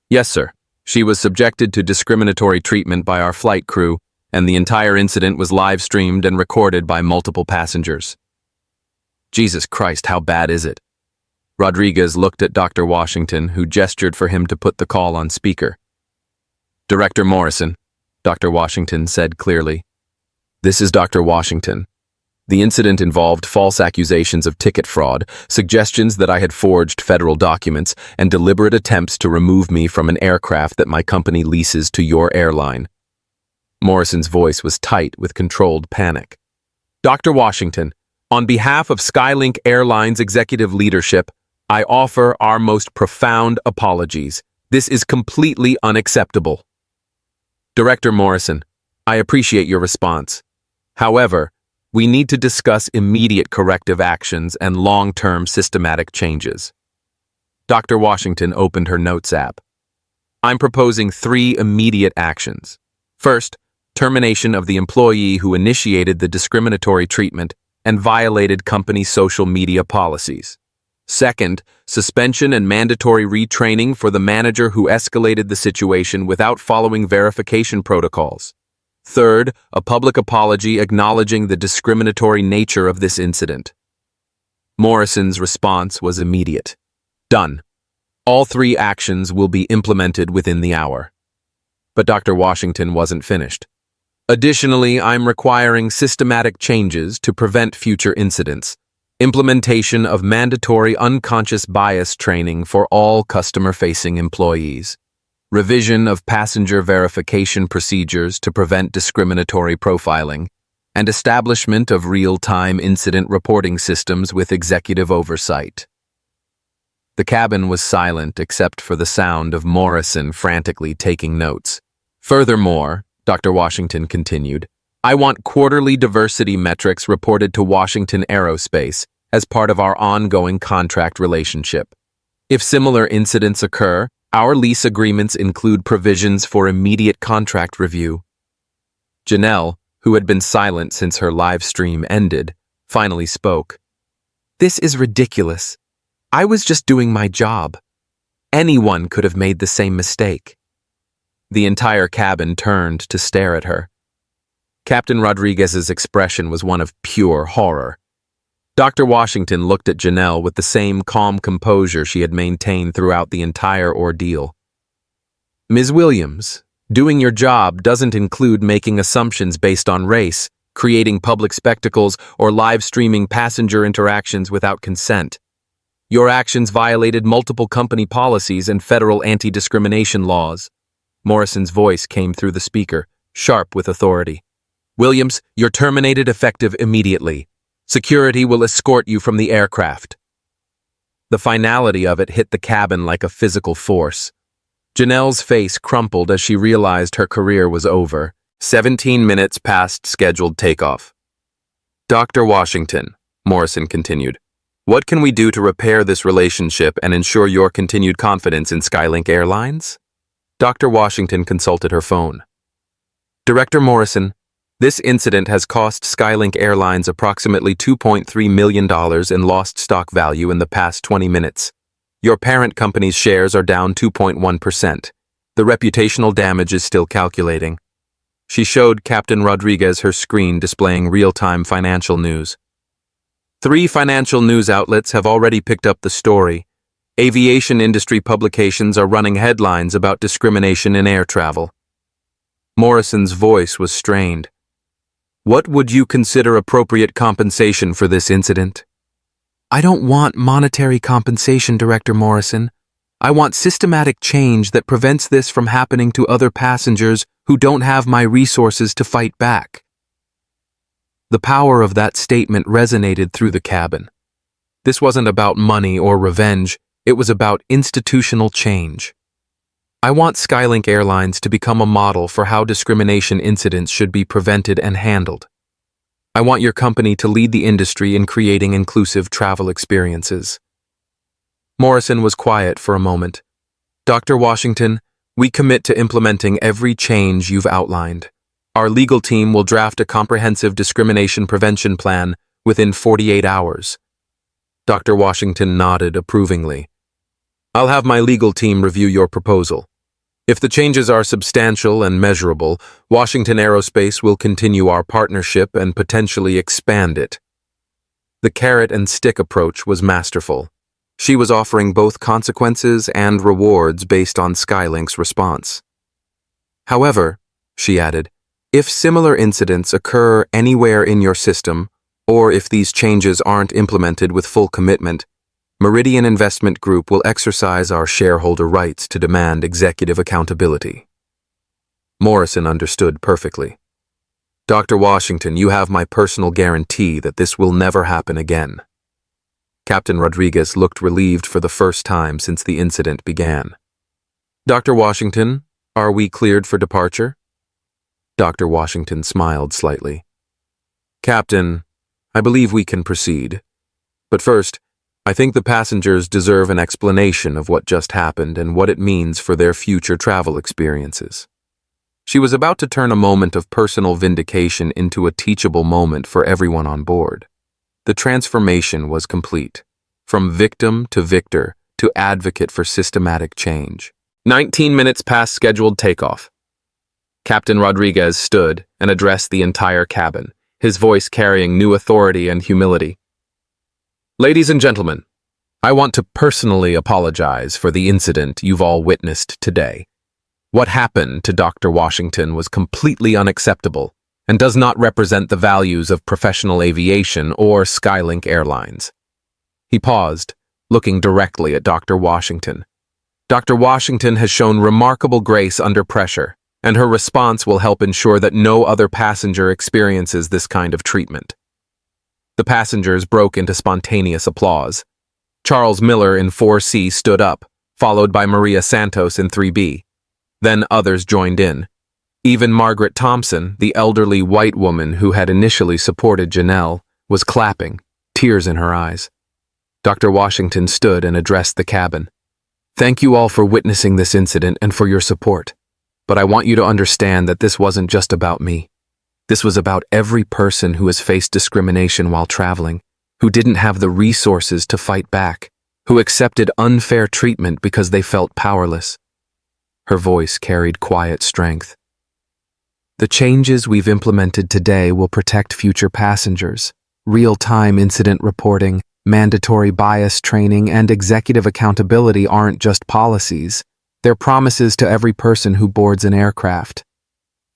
Yes, sir. She was subjected to discriminatory treatment by our flight crew, and the entire incident was live-streamed and recorded by multiple passengers. Jesus Christ, how bad is it? Rodriguez looked at Dr. Washington, who gestured for him to put the call on speaker. Director Morrison, Dr. Washington said clearly. This is Dr. Washington. The incident involved false accusations of ticket fraud, suggestions that I had forged federal documents, and deliberate attempts to remove me from an aircraft that my company leases to your airline. Morrison's voice was tight with controlled panic. Dr. Washington, on behalf of Skylink Airlines executive leadership, I offer our most profound apologies. This is completely unacceptable. Director Morrison, I appreciate your response. However, we need to discuss immediate corrective actions and long-term systematic changes. Dr. Washington opened her notes app. I'm proposing 3 immediate actions. First, termination of the employee who initiated the discriminatory treatment and violated company social media policies. Second, suspension and mandatory retraining for the manager who escalated the situation without following verification protocols. Third, a public apology acknowledging the discriminatory nature of this incident. Morrison's response was immediate. Done. All 3 actions will be implemented within the hour. But Dr. Washington wasn't finished. Additionally, I'm requiring systematic changes to prevent future incidents. Implementation of mandatory unconscious bias training for all customer-facing employees. Revision of passenger verification procedures to prevent discriminatory profiling, and establishment of real-time incident reporting systems with executive oversight. The cabin was silent except for the sound of Morrison frantically taking notes. Furthermore, Dr. Washington continued, I want quarterly diversity metrics reported to Washington Aerospace as part of our ongoing contract relationship. If similar incidents occur, our lease agreements include provisions for immediate contract review. Janelle, who had been silent since her live stream ended, finally spoke. This is ridiculous. I was just doing my job. Anyone could have made the same mistake. The entire cabin turned to stare at her. Captain Rodriguez's expression was one of pure horror. Dr. Washington looked at Janelle with the same calm composure she had maintained throughout the entire ordeal. Ms. Williams, doing your job doesn't include making assumptions based on race, creating public spectacles, or live streaming passenger interactions without consent. Your actions violated multiple company policies and federal anti-discrimination laws. Morrison's voice came through the speaker, sharp with authority. Williams, you're terminated effective immediately. Security will escort you from the aircraft. The finality of it hit the cabin like a physical force. Janelle's face crumpled as she realized her career was over. 17 minutes past scheduled takeoff. Dr. Washington, Morrison continued, what can we do to repair this relationship and ensure your continued confidence in Skylink Airlines? Dr. Washington consulted her phone. Director Morrison, this incident has cost Skylink Airlines approximately $2.3 million in lost stock value in the past 20 minutes. Your parent company's shares are down 2.1%. The reputational damage is still calculating. She showed Captain Rodriguez her screen displaying real-time financial news. 3 financial news outlets have already picked up the story. Aviation industry publications are running headlines about discrimination in air travel. Morrison's voice was strained. What would you consider appropriate compensation for this incident? I don't want monetary compensation, Director Morrison. I want systematic change that prevents this from happening to other passengers who don't have my resources to fight back. The power of that statement resonated through the cabin. This wasn't about money or revenge. It was about institutional change. I want Skylink Airlines to become a model for how discrimination incidents should be prevented and handled. I want your company to lead the industry in creating inclusive travel experiences. Morrison was quiet for a moment. Dr. Washington, we commit to implementing every change you've outlined. Our legal team will draft a comprehensive discrimination prevention plan within 48 hours. Dr. Washington nodded approvingly. I'll have my legal team review your proposal. If the changes are substantial and measurable, Washington Aerospace will continue our partnership and potentially expand it. The carrot and stick approach was masterful. She was offering both consequences and rewards based on Skylink's response. However, she added, if similar incidents occur anywhere in your system, or if these changes aren't implemented with full commitment, Meridian Investment Group will exercise our shareholder rights to demand executive accountability. Morrison understood perfectly. Dr. Washington, you have my personal guarantee that this will never happen again. Captain Rodriguez looked relieved for the first time since the incident began. Dr. Washington, are we cleared for departure? Dr. Washington smiled slightly. Captain, I believe we can proceed. But first, I think the passengers deserve an explanation of what just happened and what it means for their future travel experiences. She was about to turn a moment of personal vindication into a teachable moment for everyone on board. The transformation was complete. from victim to victor to advocate for systematic change. 19 minutes past scheduled takeoff. Captain Rodriguez stood and addressed the entire cabin, his voice carrying new authority and humility. Ladies and gentlemen, I want to personally apologize for the incident you've all witnessed today. What happened to Dr. Washington was completely unacceptable and does not represent the values of professional aviation or Skylink Airlines. He paused, looking directly at Dr. Washington. Dr. Washington has shown remarkable grace under pressure, and her response will help ensure that no other passenger experiences this kind of treatment. The passengers broke into spontaneous applause. Charles Miller in 4C stood up, followed by Maria Santos in 3B. Then others joined in. Even Margaret Thompson, the elderly white woman who had initially supported Janelle, was clapping, tears in her eyes. Dr. Washington stood and addressed the cabin. Thank you all for witnessing this incident and for your support. But I want you to understand that this wasn't just about me. This was about every person who has faced discrimination while traveling, who didn't have the resources to fight back, who accepted unfair treatment because they felt powerless. Her voice carried quiet strength. The changes we've implemented today will protect future passengers. Real-time incident reporting, mandatory bias training, and executive accountability aren't just policies. They're promises to every person who boards an aircraft.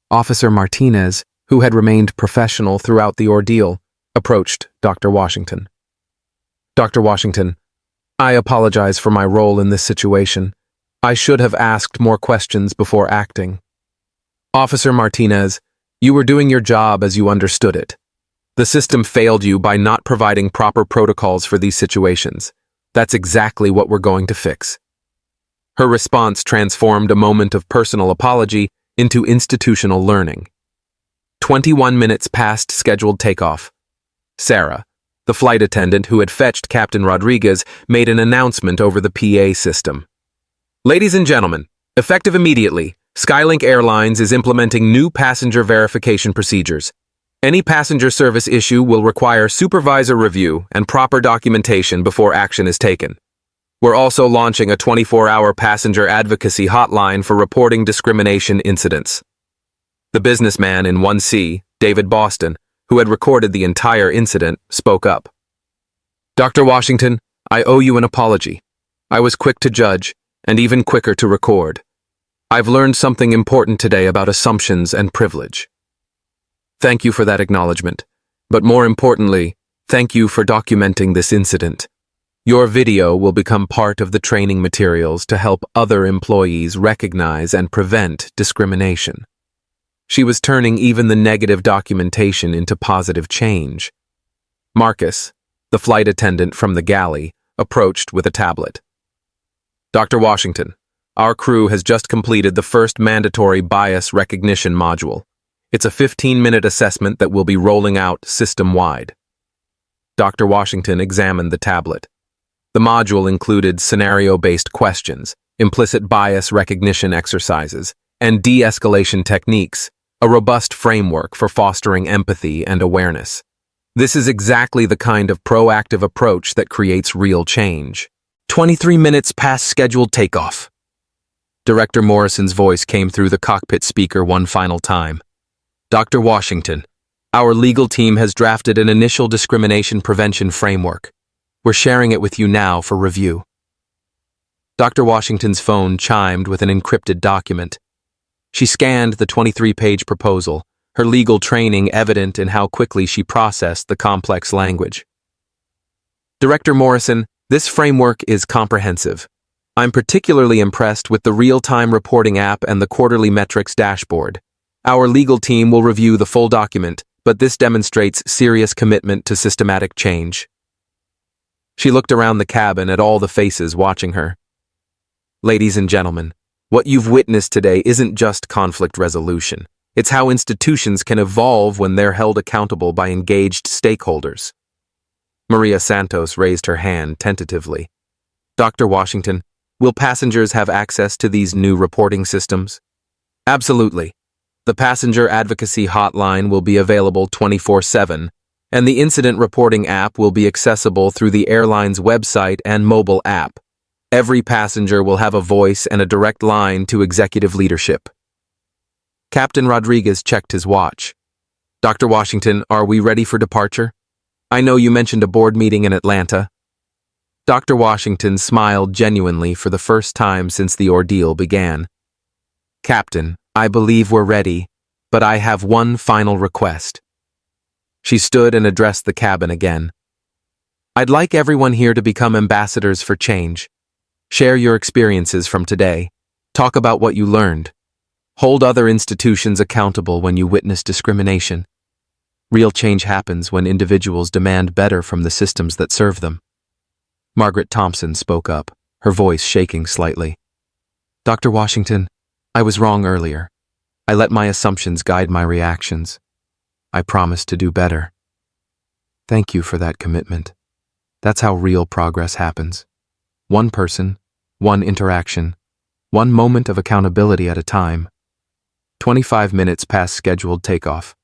Officer Martinez, who had remained professional throughout the ordeal, approached Dr. Washington. Dr. Washington, I apologize for my role in this situation. I should have asked more questions before acting. Officer Martinez, you were doing your job as you understood it. The system failed you by not providing proper protocols for these situations. That's exactly what we're going to fix. Her response transformed a moment of personal apology into institutional learning. 21 minutes past scheduled takeoff. Sarah, the flight attendant who had fetched Captain Rodriguez, made an announcement over the PA system. Ladies and gentlemen, effective immediately, Skylink Airlines is implementing new passenger verification procedures. Any passenger service issue will require supervisor review and proper documentation before action is taken. We're also launching a 24-hour passenger advocacy hotline for reporting discrimination incidents. The businessman in 1C, David Boston, who had recorded the entire incident, spoke up. Dr. Washington, I owe you an apology. I was quick to judge, and even quicker to record. I've learned something important today about assumptions and privilege. Thank you for that acknowledgement, but more importantly, thank you for documenting this incident. Your video will become part of the training materials to help other employees recognize and prevent discrimination. She was turning even the negative documentation into positive change. Marcus, the flight attendant from the galley, approached with a tablet. Dr. Washington, our crew has just completed the first mandatory bias recognition module. It's a 15-minute assessment that will be rolling out system-wide. Dr. Washington examined the tablet. The module included scenario-based questions, implicit bias recognition exercises, and de-escalation techniques, a robust framework for fostering empathy and awareness. This is exactly the kind of proactive approach that creates real change. 23 minutes past scheduled takeoff. Director Morrison's voice came through the cockpit speaker one final time. Dr. Washington, our legal team has drafted an initial discrimination prevention framework. We're sharing it with you now for review. Dr. Washington's phone chimed with an encrypted document. She scanned the 23-page proposal, her legal training evident in how quickly she processed the complex language. Director Morrison, this framework is comprehensive. I'm particularly impressed with the real-time reporting app and the quarterly metrics dashboard. Our legal team will review the full document, but this demonstrates serious commitment to systematic change. She looked around the cabin at all the faces watching her. Ladies and gentlemen, what you've witnessed today isn't just conflict resolution. It's how institutions can evolve when they're held accountable by engaged stakeholders. Maria Santos raised her hand tentatively. Dr. Washington, will passengers have access to these new reporting systems? Absolutely. The Passenger Advocacy Hotline will be available 24/7, and the incident reporting app will be accessible through the airline's website and mobile app. Every passenger will have a voice and a direct line to executive leadership. Captain Rodriguez checked his watch. Dr. Washington, are we ready for departure? I know you mentioned a board meeting in Atlanta. Dr. Washington smiled genuinely for the first time since the ordeal began. Captain, I believe we're ready, but I have one final request. She stood and addressed the cabin again. I'd like everyone here to become ambassadors for change. Share your experiences from today. Talk about what you learned. Hold other institutions accountable when you witness discrimination. Real change happens when individuals demand better from the systems that serve them. Margaret Thompson spoke up, her voice shaking slightly. Dr. Washington, I was wrong earlier. I let my assumptions guide my reactions. I promise to do better. Thank you for that commitment. That's how real progress happens. One person, one interaction, one moment of accountability at a time. 25 minutes past scheduled takeoff.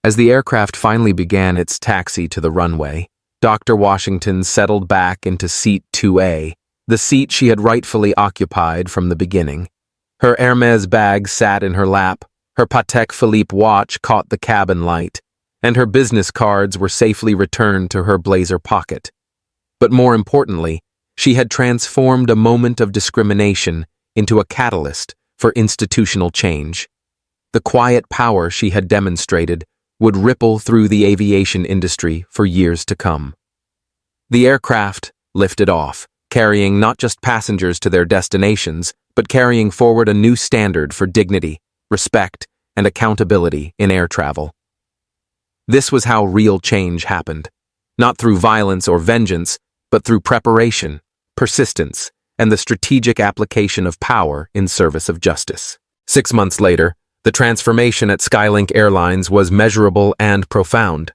As the aircraft finally began its taxi to the runway, Dr. Washington settled back into seat 2A, the seat she had rightfully occupied from the beginning. Her Hermes bag sat in her lap, her Patek Philippe watch caught the cabin light, and her business cards were safely returned to her blazer pocket. But more importantly, she had transformed a moment of discrimination into a catalyst for institutional change. The quiet power she had demonstrated would ripple through the aviation industry for years to come. The aircraft lifted off, carrying not just passengers to their destinations, but carrying forward a new standard for dignity, respect, and accountability in air travel. This was how real change happened, not through violence or vengeance, but through preparation, persistence, and the strategic application of power in service of justice. 6 months later, the transformation at Skylink Airlines was measurable and profound.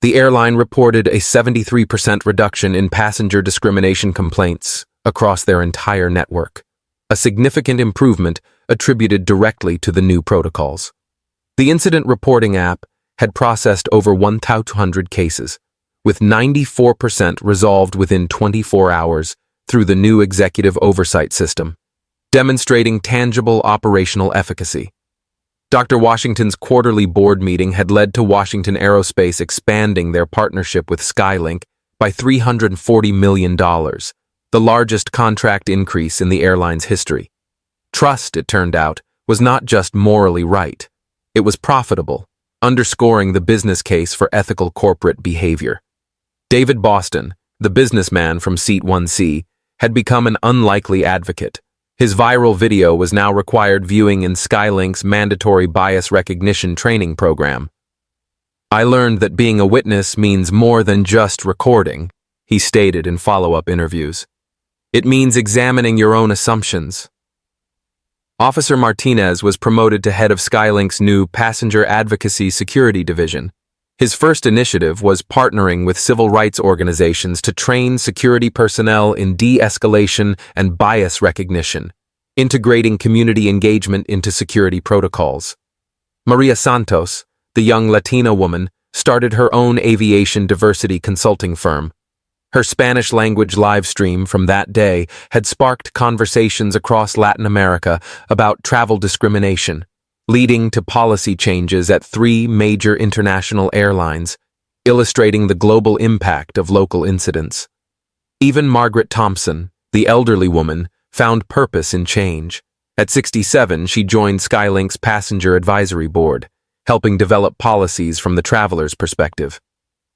The airline reported a 73% reduction in passenger discrimination complaints across their entire network, a significant improvement attributed directly to the new protocols. The incident reporting app had processed over 1,200 cases, with 94% resolved within 24 hours through the new executive oversight system, demonstrating tangible operational efficacy. Dr. Washington's quarterly board meeting had led to Washington Aerospace expanding their partnership with Skylink by $340 million, the largest contract increase in the airline's history. Trust, it turned out, was not just morally right. It was profitable, underscoring the business case for ethical corporate behavior. David Boston, the businessman from Seat 1C, had become an unlikely advocate. His viral video was now required viewing in Skylink's mandatory bias recognition training program. I learned that being a witness means more than just recording, he stated in follow-up interviews. It means examining your own assumptions. Officer Martinez was promoted to head of Skylink's new Passenger Advocacy Security Division. His first initiative was partnering with civil rights organizations to train security personnel in de-escalation and bias recognition, integrating community engagement into security protocols. Maria Santos, the young Latina woman, started her own aviation diversity consulting firm. Her Spanish-language live stream from that day had sparked conversations across Latin America about travel discrimination, leading to policy changes at 3 major international airlines, illustrating the global impact of local incidents. Even Margaret Thompson, the elderly woman, found purpose in change. At 67, she joined Skylink's Passenger Advisory Board, helping develop policies from the traveler's perspective.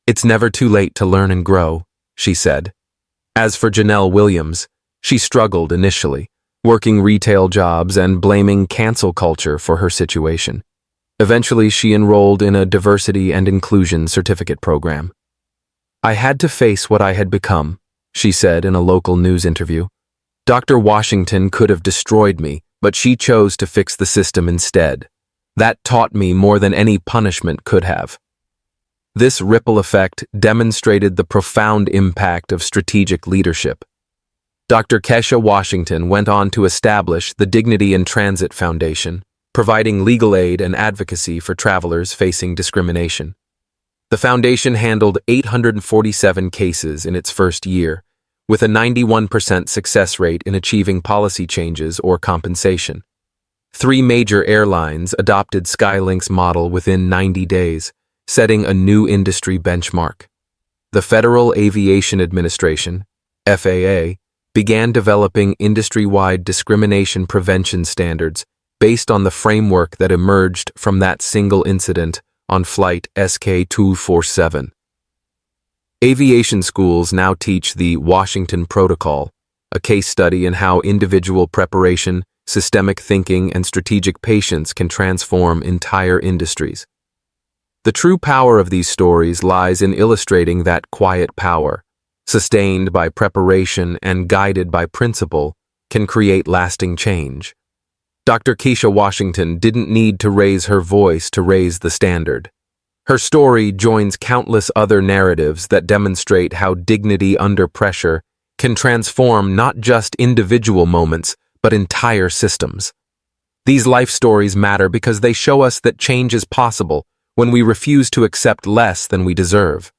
It's never too late to learn and grow, she said. As for Janelle Williams, she struggled initially, working retail jobs and blaming cancel culture for her situation. Eventually, she enrolled in a diversity and inclusion certificate program. I had to face what I had become, she said in a local news interview. Dr. Washington could have destroyed me, but she chose to fix the system instead. That taught me more than any punishment could have. This ripple effect demonstrated the profound impact of strategic leadership. Dr. Kesha Washington went on to establish the Dignity in Transit Foundation, providing legal aid and advocacy for travelers facing discrimination. The foundation handled 847 cases in its first year, with a 91% success rate in achieving policy changes or compensation. 3 major airlines adopted Skylink's model within 90 days, setting a new industry benchmark. The Federal Aviation Administration, FAA, began developing industry-wide discrimination prevention standards based on the framework that emerged from that single incident on Flight SK-247. Aviation schools now teach the Washington Protocol, a case study in how individual preparation, systemic thinking, and strategic patience can transform entire industries. The true power of these stories lies in illustrating that quiet power, sustained by preparation and guided by principle, can create lasting change. Dr. Keisha Washington didn't need to raise her voice to raise the standard. Her story joins countless other narratives that demonstrate how dignity under pressure can transform not just individual moments, but entire systems. These life stories matter because they show us that change is possible when we refuse to accept less than we deserve.